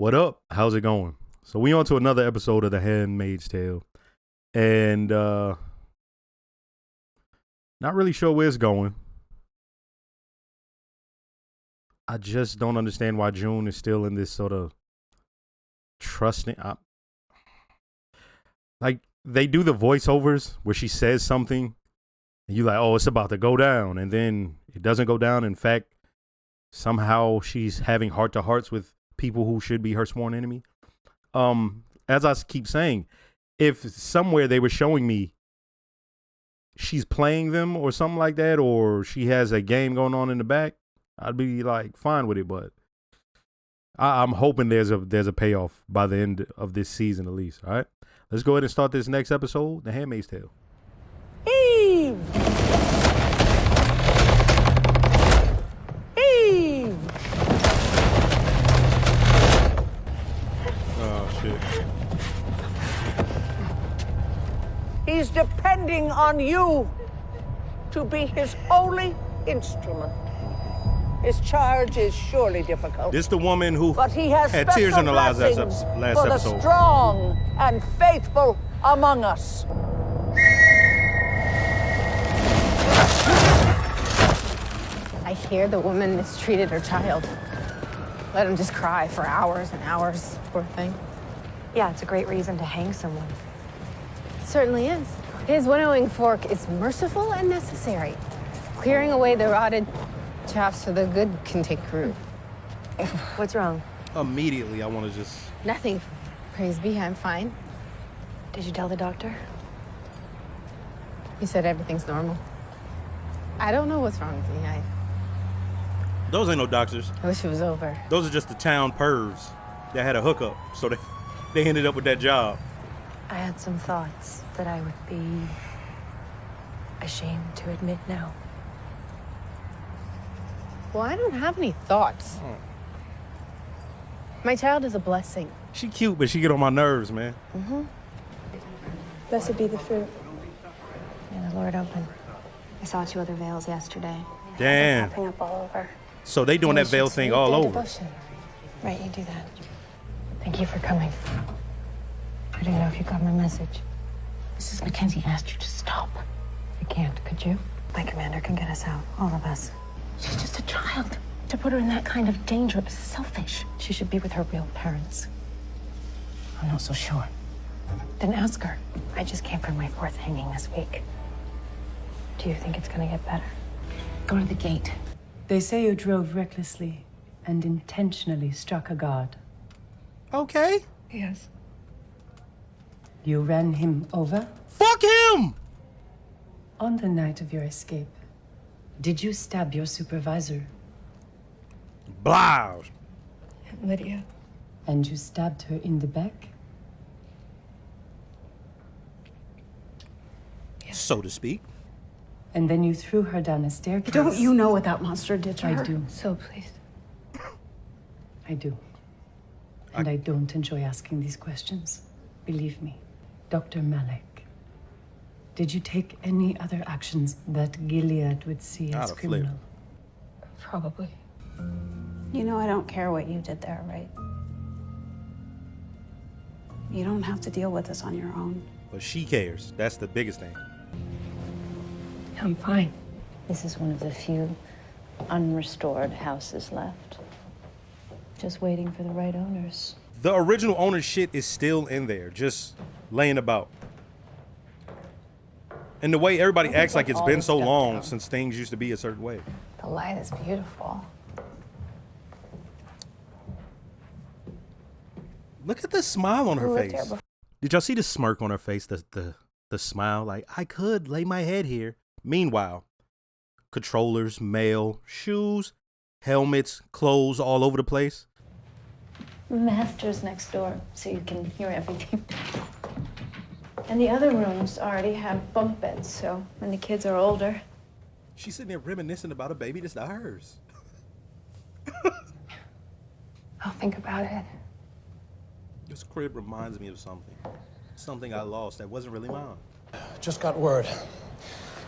What up? How's it going? So we on to another episode of The Handmaid's Tale. And not really sure where it's going. I just don't understand why June is still in this sort of trusting. Like, they do the voiceovers where she says something and you like, oh, it's about to go down. And then it doesn't go down. In fact, somehow she's having heart-to-hearts with people who should be her sworn enemy. As I keep saying, if somewhere they were showing me she's playing them or something like that, or she has a game going on in the back, I'd be like fine with it. But I'm hoping there's a payoff by the end of this season at least. All right, let's go ahead and start this next episode, The Handmaid's Tale. Eve! Eve! Oh shit. He's depending on you to be his holy instrument. His charge is surely difficult. This the woman who but he has had tears in her eyes last for the episode. strong and faithful among us. I hear the woman mistreated her child. Let him just cry for hours and hours, poor thing. Yeah, it's a great reason to hang someone. It certainly is. His winnowing fork is merciful and necessary, clearing away the rotted chaff so the good can take root. What's wrong? Immediately, I want to just... Nothing. Praise be, I'm fine. Did you tell the doctor? He said everything's normal. I don't know what's wrong with me. Those ain't no doctors. I wish it was over. Those are just the town pervs that had a hookup, so they ended up with that job. I had some thoughts that I would be ashamed to admit now. Well, I don't have any thoughts. My child is a blessing. She cute, but she get on my nerves, man. Mm-hmm. Blessed be the fruit. May the Lord open. I saw 2 other veils yesterday. Damn. Popping up all over. So they doing that veil thing all over. Devotion. Right, you do that. Thank you for coming. I didn't know if you got my message. Mrs. Mackenzie asked you to stop. I can't, could you? My commander can get us out, all of us. She's just a child. To put her in that kind of danger is selfish. She should be with her real parents. I'm not so sure. Then ask her. I just came from my 4th hanging this week. Do you think it's gonna get better? Go to the gate. They say you drove recklessly and intentionally struck a guard. Okay. Yes. You ran him over Fuck him! on the night of your escape. Did you stab your supervisor? Blouse. Lydia. And you stabbed her in the back? So to speak. And then you threw her down a staircase? Don't you know what that monster did to her? I do. So please. I do. And I don't enjoy asking these questions. Believe me. Dr. Malek, did you take any other actions that Gilead would see as criminal? Probably. You know I don't care what you did there, right? You don't have to deal with this on your own. But she cares. That's the biggest thing. I'm fine. This is one of the few unrestored houses left. Just waiting for the right owners. The original owner's shit is still in there, just laying about. And the way everybody acts like it's been so long since things used to be a certain way. The light is beautiful. Look at the smile on her Who lived face. here before? Did y'all see the smirk on her face? The smile, like, I could lay my head here. Meanwhile, controllers, mail, shoes, helmets, clothes all over the place. Master's next door, so you can hear everything. And the other rooms already have bunk beds, so when the kids are older. She's sitting there reminiscing about a baby that's not hers. I'll think about it. This crib reminds me of something. Something I lost that wasn't really mine. Just got word.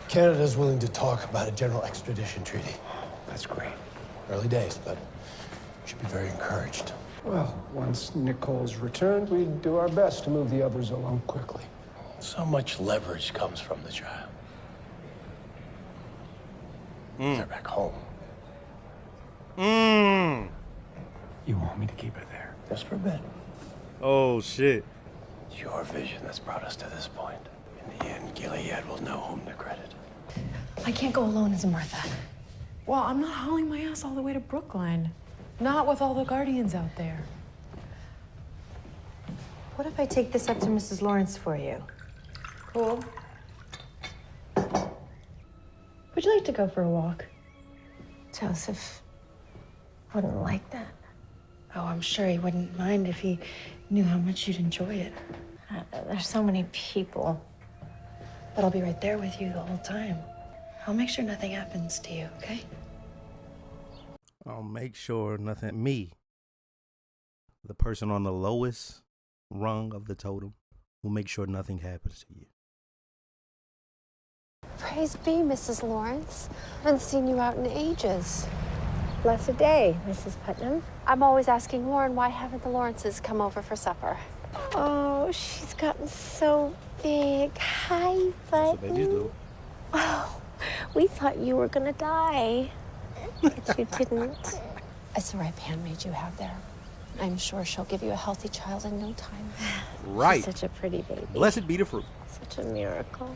Canada's willing to talk about a general extradition treaty. That's great. Early days, but should be very encouraged. Well, once Nicole's returned, we do our best to move the others along quickly. So much leverage comes from the child. They're back home. You want me to keep her there? Just for a bit. Oh, shit. It's your vision that's brought us to this point. In the end, Gilead will know whom to credit. I can't go alone as a Martha. Well, I'm not hauling my ass all the way to Brookline. Not with all the guardians out there. What if I take this up to Mrs. Lawrence for you? Cool. Would you like to go for a walk? Joseph wouldn't like that. Oh, I'm sure he wouldn't mind if he knew how much you'd enjoy it. There's so many people. But I'll be right there with you the whole time. I'll make sure nothing happens to you, okay? I'll make sure nothing. Me, the person on the lowest rung of the totem, will make sure nothing happens to you. Praise be, Mrs. Lawrence. I haven't seen you out in ages. Blessed day, Mrs. Putnam. I'm always asking Lauren, why haven't the Lawrences come over for supper? Oh, she's gotten so big. Hi, That's what Button. babies do. Oh, we thought you were gonna die, but you didn't. It's the right handmaid you have there. I'm sure she'll give you a healthy child in no time. Right. She's such a pretty baby. Blessed be the fruit. Such a miracle.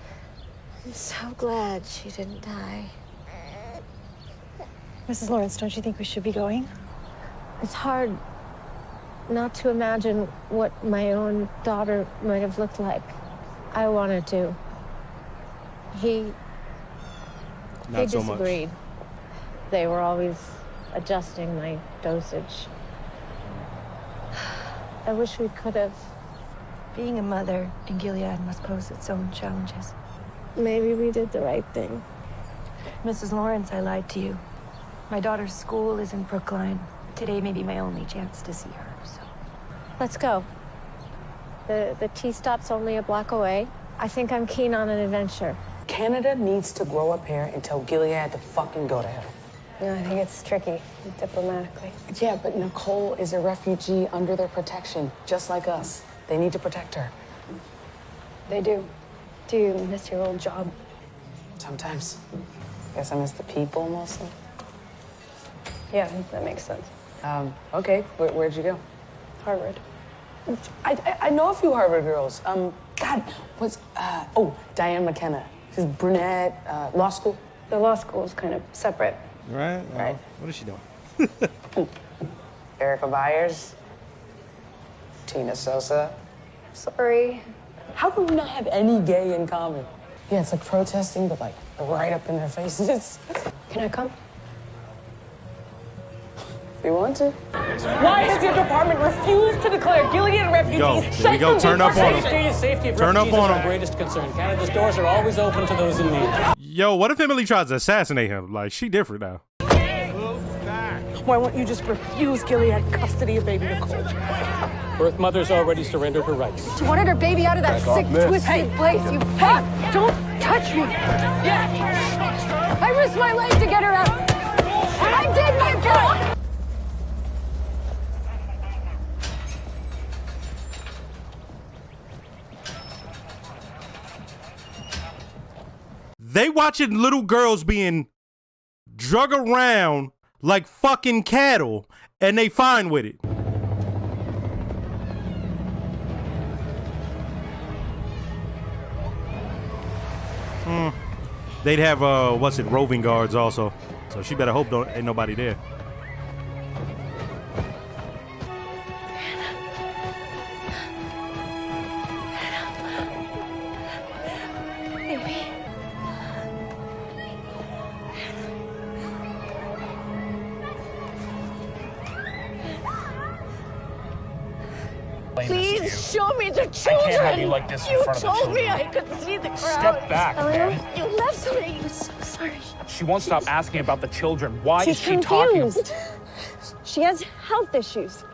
I'm so glad she didn't die. Mrs. Lawrence, don't you think we should be going? It's hard not to imagine what my own daughter might have looked like. I wanted to. He Not so much. disagreed. They were always adjusting my dosage. I wish we could have. Being a mother in Gilead must pose its own challenges. Maybe we did the right thing. Mrs. Lawrence, I lied to you. My daughter's school is in Brookline. Today may be my only chance to see her, so. Let's go. The tea stop's only a block away. I think I'm keen on an adventure. Canada needs to grow up here and tell Gilead to fucking go to hell. No, I think it's tricky, diplomatically. Yeah, but Nicole is a refugee under their protection, just like us. They need to protect her. They do. Do you miss your old job? Sometimes. Guess I miss the people mostly. Yeah, that makes sense. Okay, where'd you go? Harvard. I know a few Harvard girls. God, Diane McKenna. She's brunette, law school. The law school is kind of separate. Right? Right. What is she doing? Erica Byers. Tina Sosa. Sorry. How can we not have any gay in common? Yeah, it's like protesting, but like right up in their faces. Can I come? If you want to. Why does your department refuse to declare Gilead refugees Yo, here we go. Turn up on him. Safety of Turn up refugees on is our him. greatest concern. Canada's doors are always open to those in need. Yo, what if Emily tries to assassinate him? Like, she different now. Why won't you just refuse Gilead custody of baby Nicole? Birth mother's already surrendered her rights. She wanted her baby out of that sick, twisted place. You don't touch me. I risked my life to get her out. I did my part. They watching little girls being drug around like fucking cattle, and they fine with it. They'd have roving guards also. So she better hope ain't nobody there. Please show me the children. I can't have you like this in front of the told me children. I could see the crowd. Step back, man. You left me. I'm so sorry. She won't stop asking about the children. Why She's is she talking? confused. She has health issues.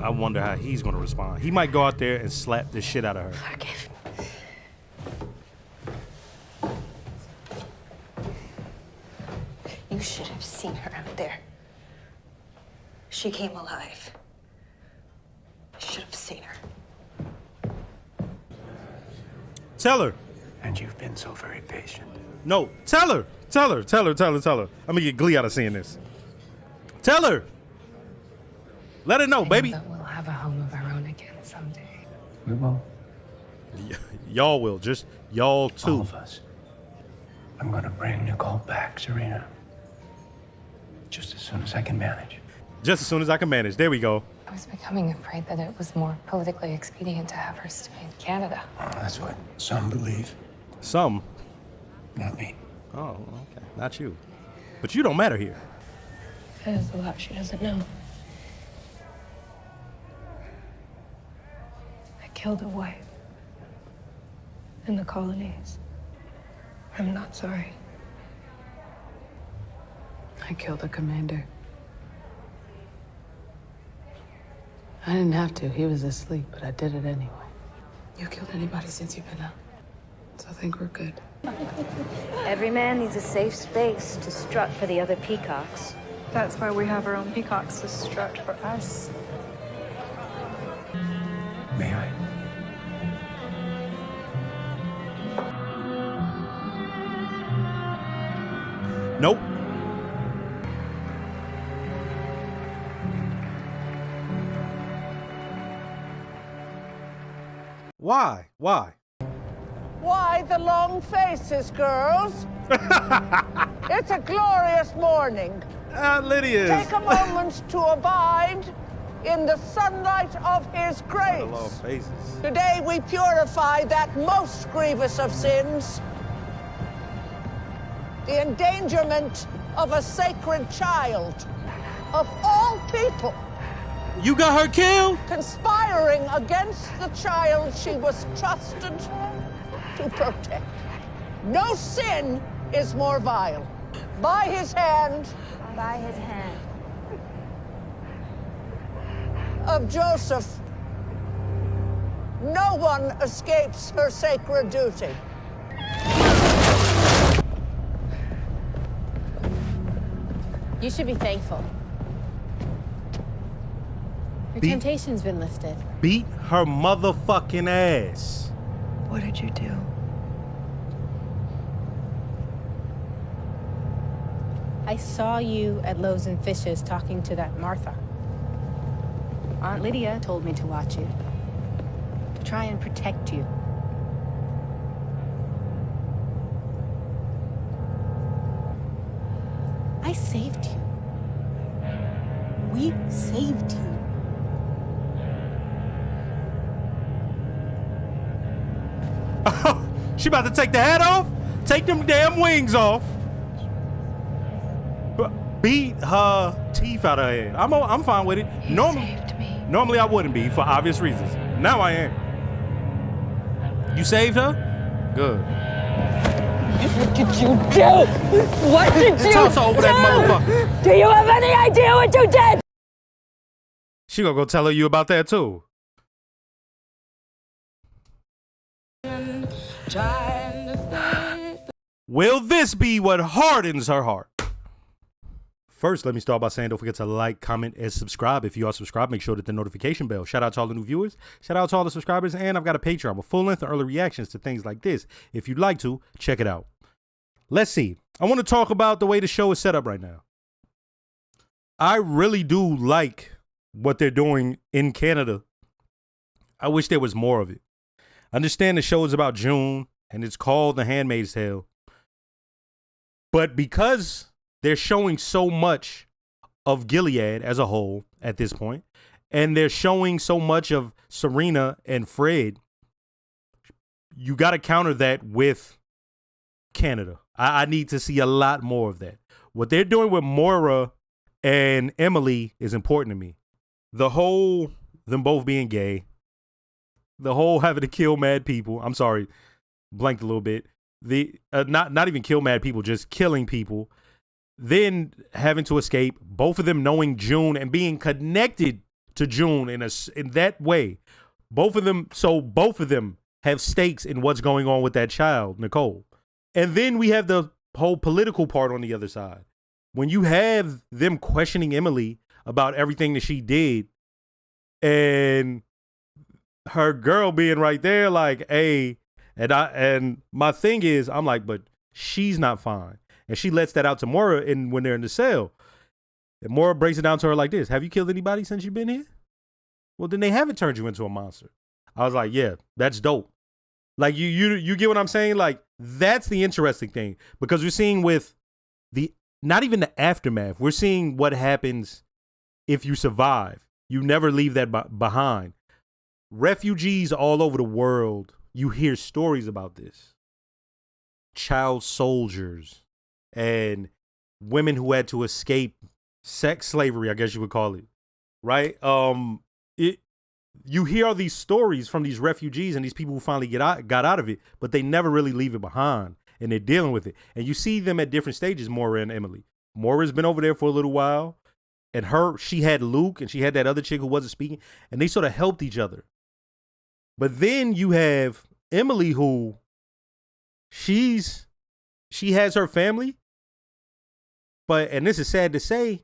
I wonder how he's gonna respond. He might go out there and slap the shit out of her. Forgive me. You should have seen her out there. She came alive. You should have seen her. Tell her. And you've been so very patient. No, tell her. Tell her. Tell her. Tell her. Tell her. I'm gonna get glee out of seeing this. Tell her. Let her know, baby. That we'll have a home of our own again someday. We will. Y'all will. Just y'all too. All of us. I'm gonna bring Nicole back, Serena. Just as soon as I can manage. Just as soon as I can manage. There we go. I was becoming afraid that it was more politically expedient to have her stay in Canada. That's what some believe. Some. Not me. Oh, okay. Not you. But you don't matter here. There's a lot she doesn't know. I killed a wife in the colonies. I'm not sorry. I killed a commander. I didn't have to. He was asleep, but I did it anyway. You killed anybody since you've been out? So I think we're good. Every man needs a safe space to strut for the other peacocks. That's why we have our own peacocks to strut for us. May I? Nope. Why? Why? Why the long faces, girls? It's a glorious morning. Lydia. Take a moment to abide in the sunlight of his grace. Long faces. Today we purify that most grievous of sins, the endangerment of a sacred child, of all people. You got her killed? Conspiring against the child she was trusted to protect. No sin is more vile. By his hand. By his hand. Of Joseph, no one escapes her sacred duty. You should be thankful. Your Beat- temptation's been lifted. Beat her motherfucking ass. What did you do? I saw you at Loaves and Fishes talking to that Martha. Aunt Lydia told me to watch you, to try and protect you. I saved you. We saved you. She about to take the hat off? Take them damn wings off. Beat her teeth out of her head. I'm fine with it. You saved me. Normally I wouldn't be for obvious reasons. Now I am. You saved her? Good. What did you do? What did you Toss her over that motherfucker. do? You have any idea what you did? She gonna go tell her you about that too. Will this be what hardens her heart? First, let me start by saying don't forget to like, comment, and subscribe. If you are subscribed, make sure to hit the notification bell. Shout out to all the new viewers. Shout out to all the subscribers. And I've got a Patreon with full-length and early reactions to things like this. If you'd like to, check it out. Let's see. I want to talk about the way the show is set up right now. I really do like what they're doing in Canada. I wish there was more of it. I understand the show is about June, and it's called The Handmaid's Tale. But because they're showing so much of Gilead as a whole at this point, and they're showing so much of Serena and Fred, you got to counter that with Canada. I need to see a lot more of that. What they're doing with Moira and Emily is important to me. The whole, them both being gay, the whole having to kill mad people. I'm sorry, blanked a little bit. The not even kill mad people, just killing people. Then having to escape, both of them knowing June and being connected to June in that way. Both of them have stakes in what's going on with that child, Nicole. And then we have the whole political part on the other side. when you have them questioning Emily about everything that she did, and her girl being right there, like, hey, and my thing is, I'm like, but she's not fine. And she lets that out to Maura when they're in the cell. And Maura breaks it down to her like this: have you killed anybody since you've been here? Well, then they haven't turned you into a monster. I was like, yeah, that's dope. Like, you get what I'm saying? Like, that's the interesting thing, because we're seeing with not even the aftermath. We're seeing what happens if you survive. You never leave that behind. Refugees all over the world, you hear stories about this. Child soldiers and women who had to escape sex slavery, I guess you would call it, right? You hear all these stories from these refugees and these people who finally got out of it, but they never really leave it behind, and they're dealing with it. And you see them at different stages, Maura and Emily. Maura's been over there for a little while, and she had Luke, and she had that other chick who wasn't speaking, and they sort of helped each other. But then you have Emily, who she has her family, and this is sad to say,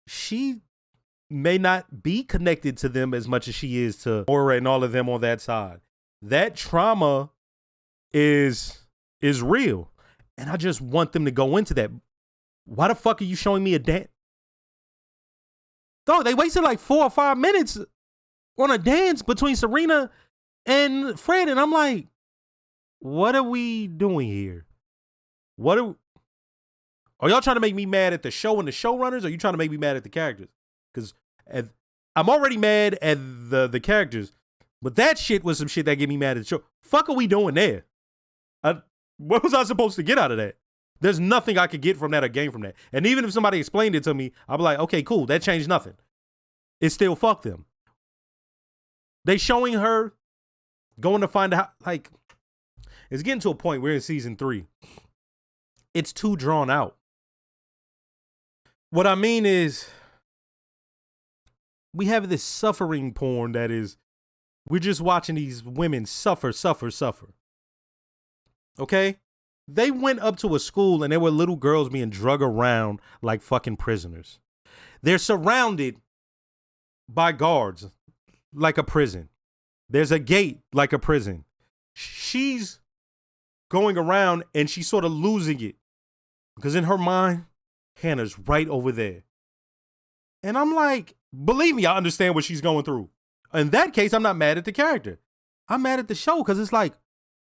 she may not be connected to them as much as she is to Maura and all of them on that side. That trauma is real. And I just want them to go into that. Why the fuck are you showing me a dance? Dog, they wasted like 4 or 5 minutes on a dance between Serena and Fred. And I'm like, what are we doing here? Are y'all trying to make me mad at the show and the showrunners? Or are you trying to make me mad at the characters? Because I'm already mad at the characters, but that shit was some shit that get me mad at the show. Fuck are we doing there? What was I supposed to get out of that? There's nothing I could get from that or gain from that. And even if somebody explained it to me, I'll be like, okay, cool. That changed nothing. It's still fuck them. They showing her going to find out, like, it's getting to a point, we're in season 3. It's too drawn out. What I mean is, we have this suffering porn that is, we're just watching these women suffer. Okay? They went up to a school and there were little girls being drug around like fucking prisoners. They're surrounded by guards like a prison. There's a gate like a prison. She's going around and she's sort of losing it, because in her mind, Hannah's right over there. And I'm like, believe me, I understand what she's going through. In that case, I'm not mad at the character. I'm mad at the show, because it's like,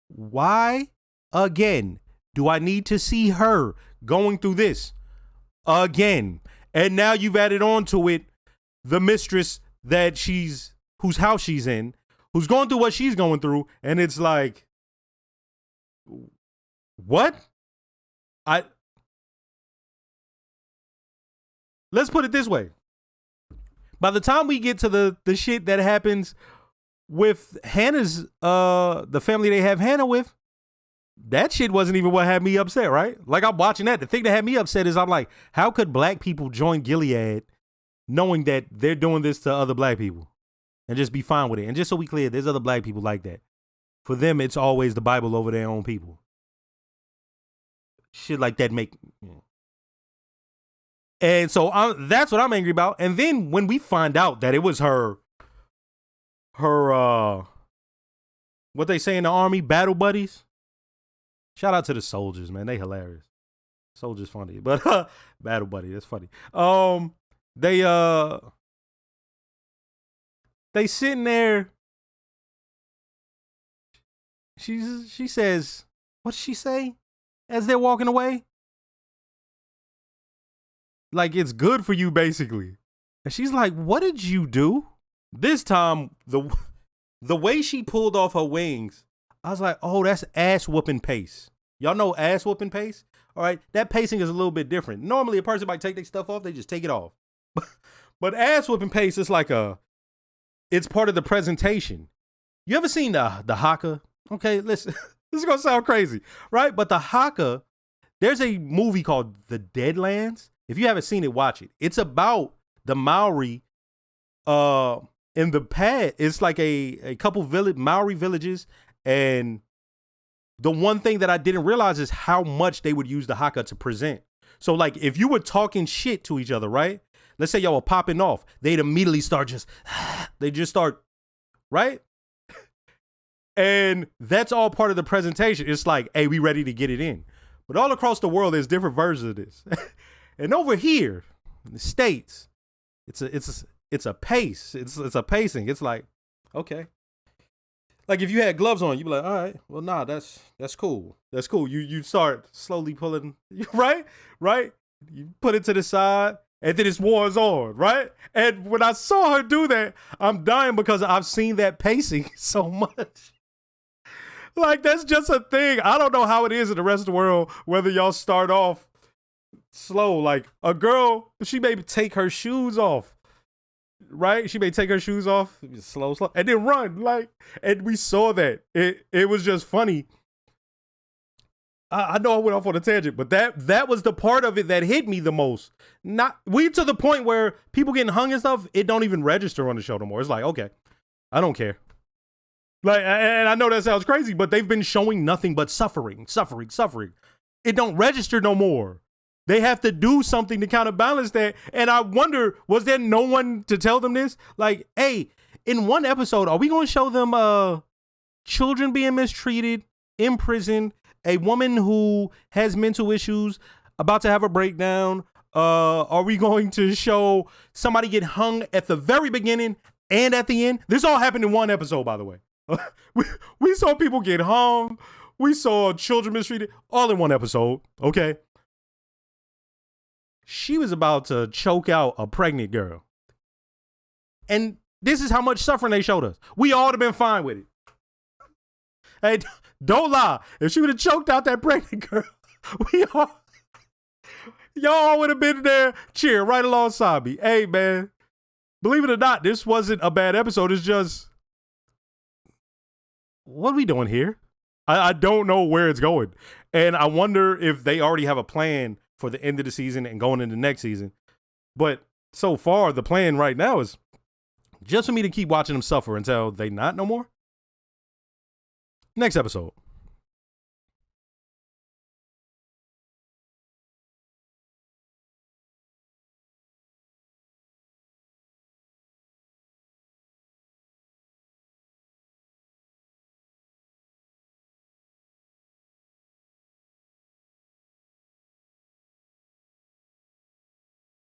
why again do I need to see her going through this again? And now you've added on to it the mistress that whose house she's in, who's going through what she's going through. And it's like, what? Let's put it this way. By the time we get to the shit that happens with Hannah's, the family they have Hannah with, that shit wasn't even what had me upset, right? Like, I'm watching that. The thing that had me upset is I'm like, how could black people join Gilead knowing that they're doing this to other black people and just be fine with it? And just so we clear, there's other black people like that. For them, it's always the Bible over their own people. Shit like that make... And so that's what I'm angry about. And then when we find out that it was her, what they say in the army, battle buddies. Shout out to the soldiers, man. They hilarious. Soldiers funny, but battle buddy, that's funny. They sitting there. She says, what's she say as they're walking away? Like, it's good for you, basically. And she's like, what did you do? This time, the way she pulled off her wings, I was like, oh, that's ass whooping pace. Y'all know ass whooping pace? All right, that pacing is a little bit different. Normally, a person might take their stuff off, they just take it off. But ass whooping pace is like it's part of the presentation. You ever seen the haka? Okay, listen, this is gonna sound crazy, right? But the haka, there's a movie called The Deadlands. If you haven't seen it, watch it. It's about the Maori in the past. It's like a couple Maori villages, and the one thing that I didn't realize is how much they would use the haka to present. So like if you were talking shit to each other, right? Let's say y'all were popping off. They'd immediately start they just start, right? And that's all part of the presentation. It's like, hey, we ready to get it in. But all across the world, there's different versions of this. And over here in the States, it's a pace. It's a pacing. It's like, okay. Like if you had gloves on, you'd be like, all right, well, nah, that's cool. That's cool. You start slowly pulling, right? You put it to the side, and then it's war's on, right? And when I saw her do that, I'm dying because I've seen that pacing so much. Like, that's just a thing. I don't know how it is in the rest of the world, whether y'all start off slow. Like, a girl, she may take her shoes off, right? She may take her shoes off, slow, and then run. Like, and we saw that. It was just funny. I know I went off on a tangent, but that was the part of it that hit me the most. We to the point where people getting hung and stuff, it don't even register on the show no more. It's like, okay, I don't care. Like, and I know that sounds crazy, but they've been showing nothing but suffering. It don't register no more. They have to do something to kind of balance that. And I wonder, was there no one to tell them this? Like, hey, in one episode, are we going to show them children being mistreated, in prison, a woman who has mental issues, about to have a breakdown? Are we going to show somebody get hung at the very beginning and at the end? This all happened in one episode, by the way. we saw people get hung. We saw children mistreated, all in one episode. Okay. She was about to choke out a pregnant girl. And this is how much suffering they showed us. We all would have been fine with it. Hey, don't lie. If she would have choked out that pregnant girl, y'all would have been there cheering right alongside me. Hey, man, believe it or not, this wasn't a bad episode. It's just, what are we doing here? I don't know where it's going. And I wonder if they already have a plan for the end of the season and going into next season. But so far, the plan right now is just for me to keep watching them suffer until they not no more. Next episode.